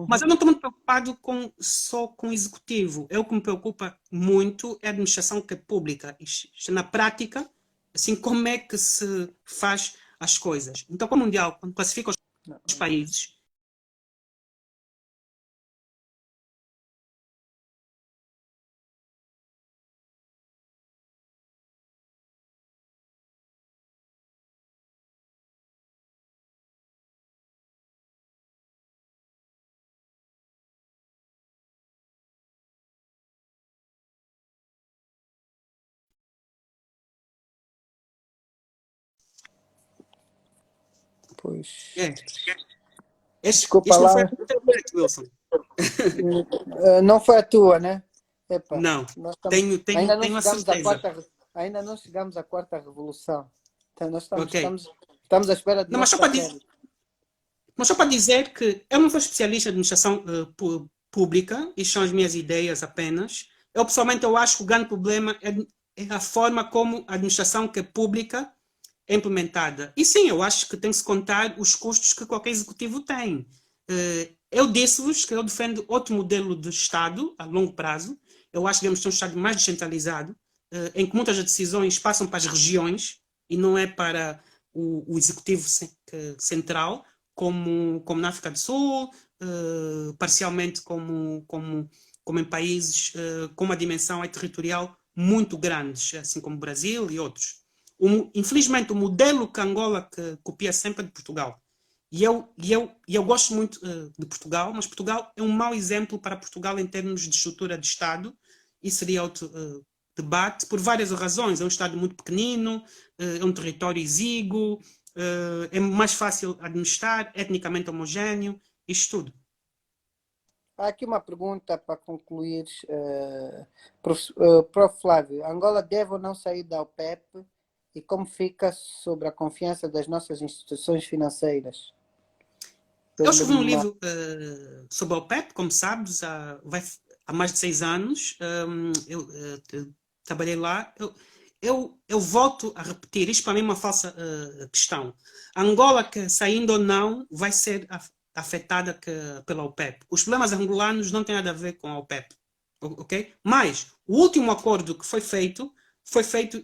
mas eu não estou muito preocupado só com o executivo. O que me preocupa muito é a administração que é pública. Na prática, assim, como é que se faz as coisas. Então, como o Mundial, quando classifica os países, pois... Desculpa lá. Não foi a internet, Wilson. Não foi a tua, né? Epa, não, tenho a certeza. Ainda não chegamos à quarta revolução. Então nós estamos à espera de... Não, mas só para dizer que eu não sou especialista em administração pública, e são as minhas ideias apenas. Pessoalmente, eu acho que o grande problema é a forma como a administração que é pública é implementada. E sim, eu acho que tem que se contar os custos que qualquer executivo tem. Eu disse-vos que eu defendo outro modelo de Estado a longo prazo. Eu acho que devemos ter um Estado mais descentralizado, em que muitas das decisões passam para as regiões e não é para o executivo central, como na África do Sul, parcialmente como em países com uma dimensão territorial muito grandes, assim como o Brasil e outros. Infelizmente, o modelo que Angola copia sempre é de Portugal. E eu gosto muito de Portugal, mas Portugal é um mau exemplo para Portugal em termos de estrutura de Estado. Isso seria outro debate, por várias razões. É um Estado muito pequenino, é um território exíguo, é mais fácil administrar, etnicamente homogéneo, isto tudo. Há aqui uma pergunta para concluir, Prof. Flávio. Angola deve ou não sair da OPEP e como fica sobre a confiança das nossas instituições financeiras? Eu escrevi um livro sobre a OPEP, como sabes, há mais de 6 anos. Eu trabalhei lá. Eu volto a repetir, isto para mim é uma falsa questão. Angola, que saindo ou não, vai ser afetada pela OPEP. Os problemas angolanos não têm nada a ver com a OPEP. Ok? Mas o último acordo que foi feito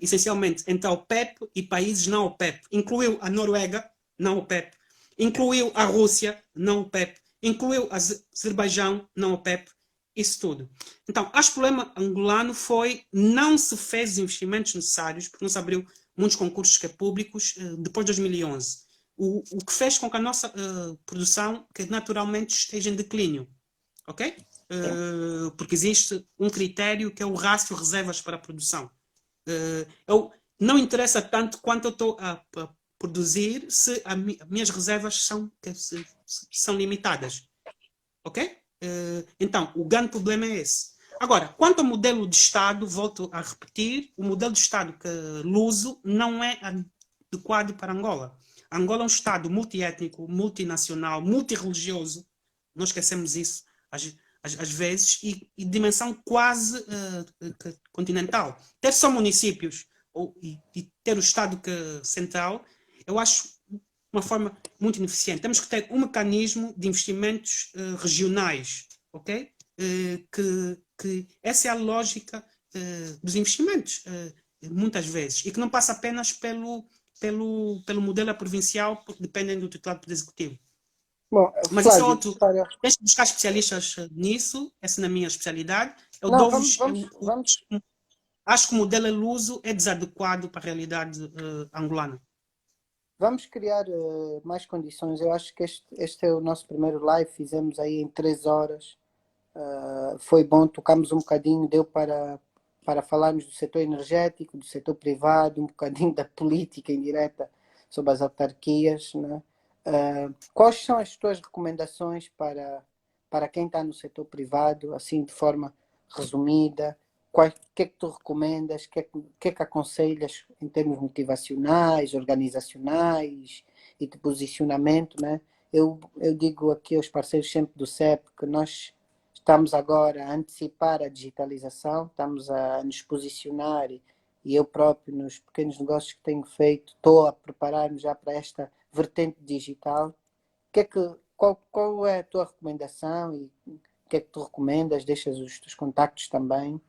essencialmente entre a OPEP e países não OPEP. Incluiu a Noruega, não OPEP. Incluiu a Rússia, não OPEP. Incluiu a Azerbaijão, não OPEP. Isso tudo. Então, acho que o problema angolano foi não se fez os investimentos necessários, porque não se abriu muitos concursos públicos depois de 2011. O que fez com que a nossa produção, que naturalmente esteja em declínio. Ok? Porque existe um critério que é o rácio reservas para a produção. Não interessa tanto quanto eu estou a produzir se as minhas reservas são limitadas. Ok? Então, o grande problema é esse. Agora, quanto ao modelo de Estado, volto a repetir, o modelo de Estado luso não é adequado para Angola. Angola é um Estado multiétnico, multinacional, multirreligioso. Não esquecemos isso às vezes, e dimensão quase continental. Ter só municípios e ter o Estado central, eu acho uma forma muito ineficiente. Temos que ter um mecanismo de investimentos regionais, ok? Que essa é a lógica dos investimentos, muitas vezes, e que não passa apenas pelo modelo provincial, dependendo do titular do executivo. Bom, Mas Flávio, isso é outro. Tens de buscar especialistas nisso, essa é a minha especialidade. Eu não, dou-vos. vamos. Acho que o modelo luso é desadequado para a realidade angolana. Vamos criar mais condições. Eu acho que este é o nosso primeiro live. Fizemos aí em 3 horas. Foi bom, tocamos um bocadinho, deu para falarmos do setor energético, do setor privado, um bocadinho da política indireta sobre as autarquias, né? Quais são as tuas recomendações para quem está no setor privado, assim de forma resumida? O que é que tu recomendas? O que é que aconselhas em termos motivacionais, organizacionais e de posicionamento, né? Eu digo aqui aos parceiros sempre do CEP que nós estamos agora a antecipar a digitalização, estamos a nos posicionar e eu próprio, nos pequenos negócios que tenho feito, estou a preparar-me já para esta vertente digital. Qual é a tua recomendação e o que é que tu recomendas? Deixas os teus contactos também.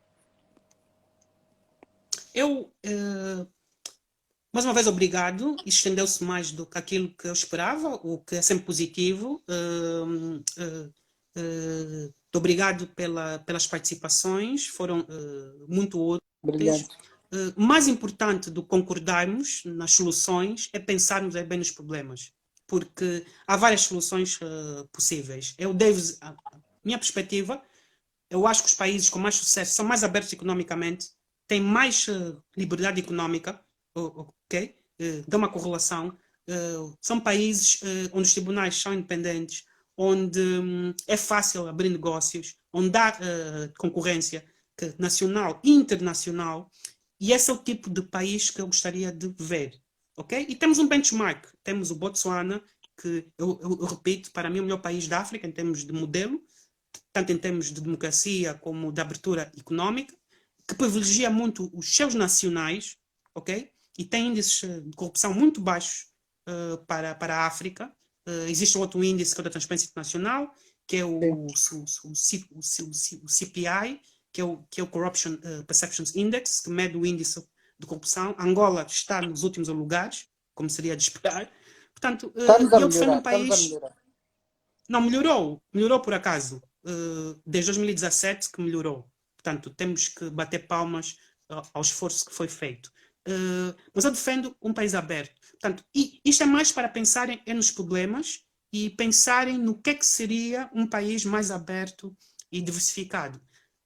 Mais uma vez, obrigado. Estendeu-se mais do que aquilo que eu esperava, o que é sempre positivo. Obrigado pelas participações, foram muito úteis. Brilhante. Mais importante do que concordarmos nas soluções é pensarmos bem nos problemas, porque há várias soluções possíveis. A minha perspectiva, eu acho que os países com mais sucesso são mais abertos economicamente, têm mais liberdade económica, ok? Dá uma correlação. São países onde os tribunais são independentes, onde é fácil abrir negócios, onde há concorrência nacional e internacional, e esse é o tipo de país que eu gostaria de ver, ok? E temos um benchmark, temos o Botsuana, que eu repito, para mim é o melhor país da África em termos de modelo, tanto em termos de democracia como de abertura económica, que privilegia muito os seus nacionais, ok? e tem índices de corrupção muito baixos para a África. Existe outro índice que é o da Transparência Internacional, que é Sim. o CPI, que é o Corruption Perceptions Index, que mede o índice de corrupção. Angola está nos últimos lugares, como seria de esperar. Portanto, Estamos a eu defendo melhorar, um estamos a país. melhorar. Não, melhorou por acaso. Desde 2017 que melhorou. Portanto, temos que bater palmas ao esforço que foi feito. Mas eu defendo um país aberto. Portanto, isto é mais para pensarem nos problemas e pensarem no que é que seria um país mais aberto e diversificado.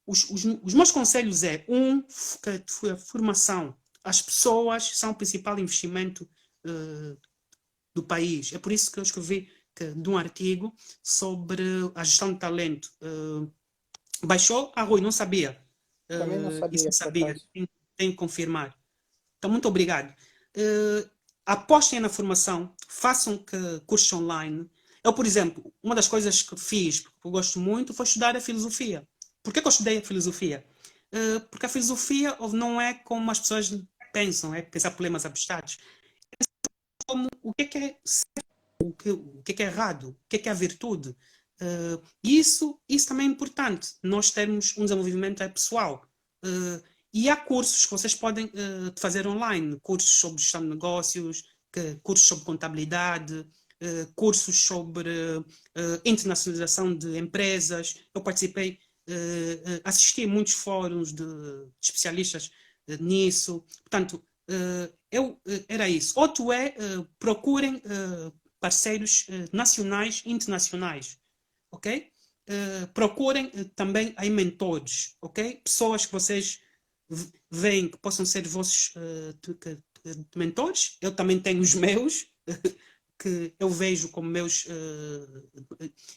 Os meus conselhos é, que a formação. As pessoas são o principal investimento do país. É por isso que eu escrevi de um artigo sobre a gestão de talento. Baixou? Ah, Rui, não sabia. Também não Isso sabia, não por sabia. acaso. Tenho que confirmar. Então, muito obrigado. Apostem na formação, façam cursos online. Eu, por exemplo, uma das coisas que fiz, porque eu gosto muito, foi estudar a filosofia. Por que eu estudei a filosofia? Porque a filosofia não é como as pessoas pensam, é pensar problemas abstratos. Como o que é o que é errado, o que é a virtude. Isso também é importante, nós termos um desenvolvimento pessoal. E há cursos que vocês podem fazer online, cursos sobre gestão de negócios, cursos sobre contabilidade, cursos sobre internacionalização de empresas. Eu participei, assisti a muitos fóruns de especialistas nisso. Portanto, era isso. Outro é, procurem parceiros nacionais e internacionais, ok? Procurem também aí mentores, ok? Pessoas que vocês veem que possam ser vossos mentores. Eu também tenho os meus, que eu vejo como meus.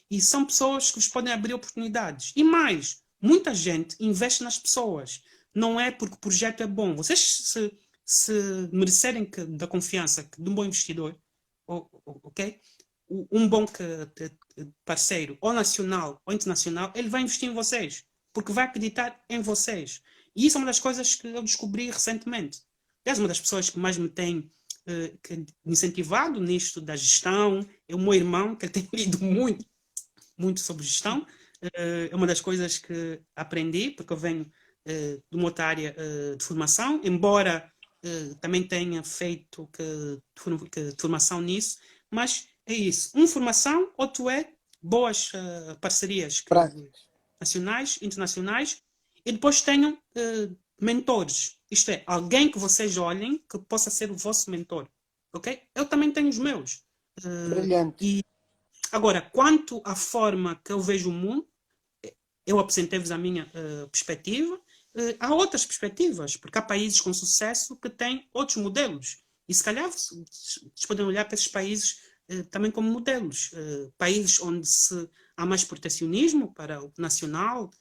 E são pessoas que vos podem abrir oportunidades. E mais, muita gente investe nas pessoas. Não é porque o projeto é bom. Vocês, se merecerem da confiança de um bom investidor, ok? Um bom parceiro, ou nacional ou internacional, ele vai investir em vocês, porque vai acreditar em vocês. E isso é uma das coisas que eu descobri recentemente. És uma das pessoas que mais me tem incentivado nisto da gestão. É o meu irmão, que ele tem lido muito, muito sobre gestão. É uma das coisas que aprendi, porque eu venho de uma outra área de formação, embora também tenha feito formação nisso, mas é isso. Formação, outro é boas parcerias Práticas. nacionais, internacionais, e depois tenham mentores. Isto é, alguém que vocês olhem que possa ser o vosso mentor. Ok? Eu também tenho os meus. Brilhante. E agora, quanto à forma que eu vejo o mundo, eu apresentei-vos a minha perspectiva. Há outras perspectivas, porque há países com sucesso que têm outros modelos. E se calhar vocês podem olhar para esses países também como modelos. Países onde há mais protecionismo para o nacional,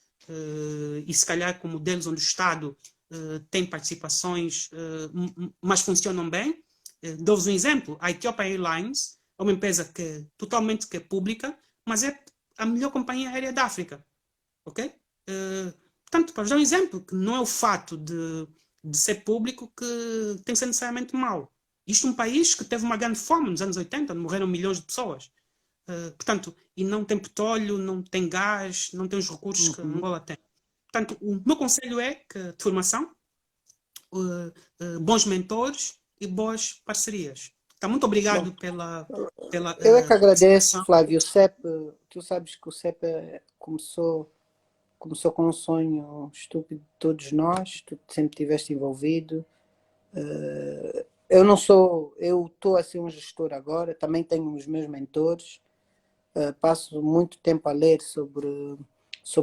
e se calhar com modelos onde o Estado tem participações, mas funcionam bem. Dou-vos um exemplo. A Ethiopian Airlines é uma empresa totalmente pública, mas é a melhor companhia aérea da África. Ok? Portanto, para vos dar um exemplo, que não é o fato de ser público que tem que ser necessariamente mau. Isto é um país que teve uma grande fome nos anos 80, onde morreram milhões de pessoas. Portanto, e não tem petróleo, não tem gás, não tem os recursos que Angola tem. Portanto, o meu conselho é que de formação, bons mentores e boas parcerias. Tá, muito Bom, obrigado pela eu é que agradeço, participação. Flávio. O CEP, tu sabes que o CEP começou com um sonho estúpido de todos nós, tu sempre estiveste envolvido. Eu não sou, eu estou a ser um gestor agora, também tenho os meus mentores, passo muito tempo a ler sobre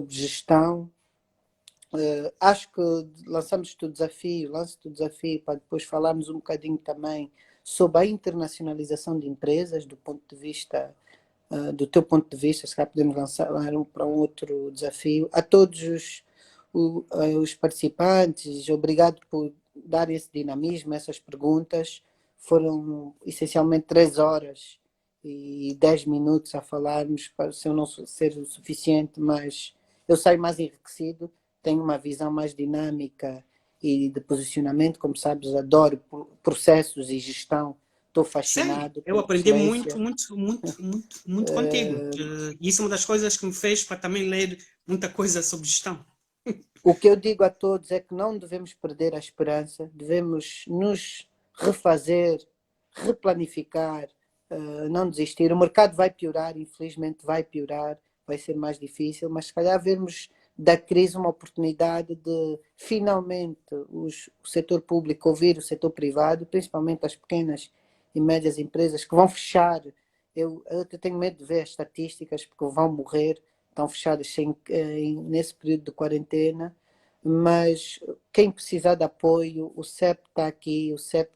gestão. Acho que lançamos-te o desafio, lanço-te o desafio para depois falarmos um bocadinho também sobre a internacionalização de empresas, do ponto de vista, do teu ponto de vista, se calhar podemos lançar para um outro desafio. A todos os participantes, obrigado por dar esse dinamismo, essas perguntas. Foram essencialmente 3 horas e 10 minutos a falarmos, para se eu não ser o suficiente, mas eu saio mais enriquecido, tenho uma visão mais dinâmica e de posicionamento. Como sabes, adoro processos e gestão. Estou Sério, fascinado eu pela aprendi excelência. muito contigo. E isso é uma das coisas que me fez para também ler muita coisa sobre gestão. O que eu digo a todos é que não devemos perder a esperança, devemos nos refazer, replanificar, não desistir. O mercado vai piorar, infelizmente vai piorar, vai ser mais difícil, mas se calhar vermos da crise uma oportunidade de finalmente o setor público ouvir o setor privado, principalmente as pequenas e médias empresas que vão fechar. Eu tenho medo de ver as estatísticas porque vão morrer, estão fechadas nesse período de quarentena, mas quem precisar de apoio, o CEP está aqui, o CEP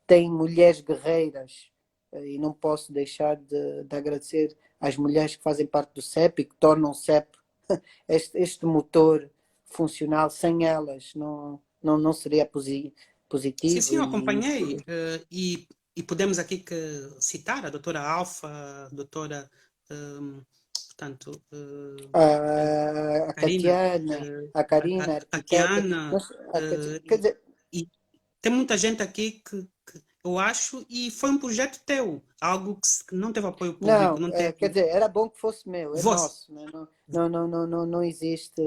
tem mulheres guerreiras e não posso deixar de agradecer às mulheres que fazem parte do CEP e que tornam o CEP este motor funcional. Sem elas não seria Sim, positivo sim, eu e acompanhei. E podemos aqui citar a doutora Alfa, a doutora, portanto, a Karina, Tatiana, a Karina, a a arquiteta. Tatiana, Quer dizer, e tem muita gente aqui que eu acho, e foi um projeto teu, algo que não teve apoio público, não, não quer teve dizer, era bom que fosse meu, é voz. nosso, né? Não existe.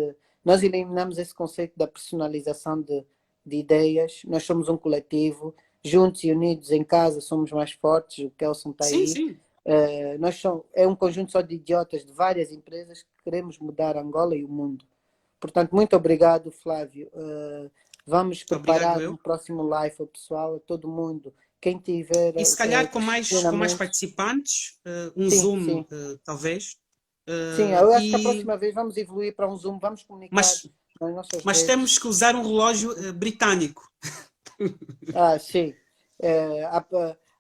Nós eliminamos esse conceito da personalização de ideias. Nós somos um coletivo, juntos e unidos em casa somos mais fortes. O Kelson está Sim, aí. sim. É um conjunto só de idiotas de várias empresas que queremos mudar Angola e o mundo. Portanto, muito obrigado, Flávio. Vamos Obrigado preparar um eu. próximo live ao pessoal, a todo mundo. Quem tiver E se calhar com mais questionamentos, participantes, um sim, Zoom, sim. talvez. Sim, eu acho que a E, próxima vez vamos evoluir para um Zoom, vamos comunicar mas, nas nossas mas redes. temos que usar um relógio britânico. Sim.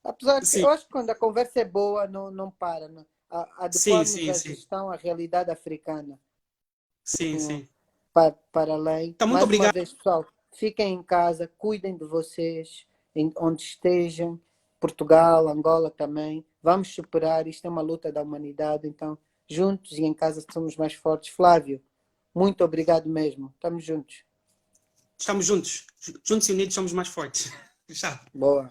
Apesar que Sim, eu acho que quando a conversa é boa, não para. Não. sim, Adequarmos sim, a sim. gestão à realidade africana. Sim, sim. Para além. Então, muito Mais uma obrigado. vez, pessoal, fiquem em casa, cuidem de vocês, onde estejam, Portugal, Angola também. Vamos superar, isto é uma luta da humanidade, então, juntos e em casa somos mais fortes. Flávio, muito obrigado mesmo. Estamos juntos. Estamos juntos. Juntos e unidos somos mais fortes. Tchau. Boa.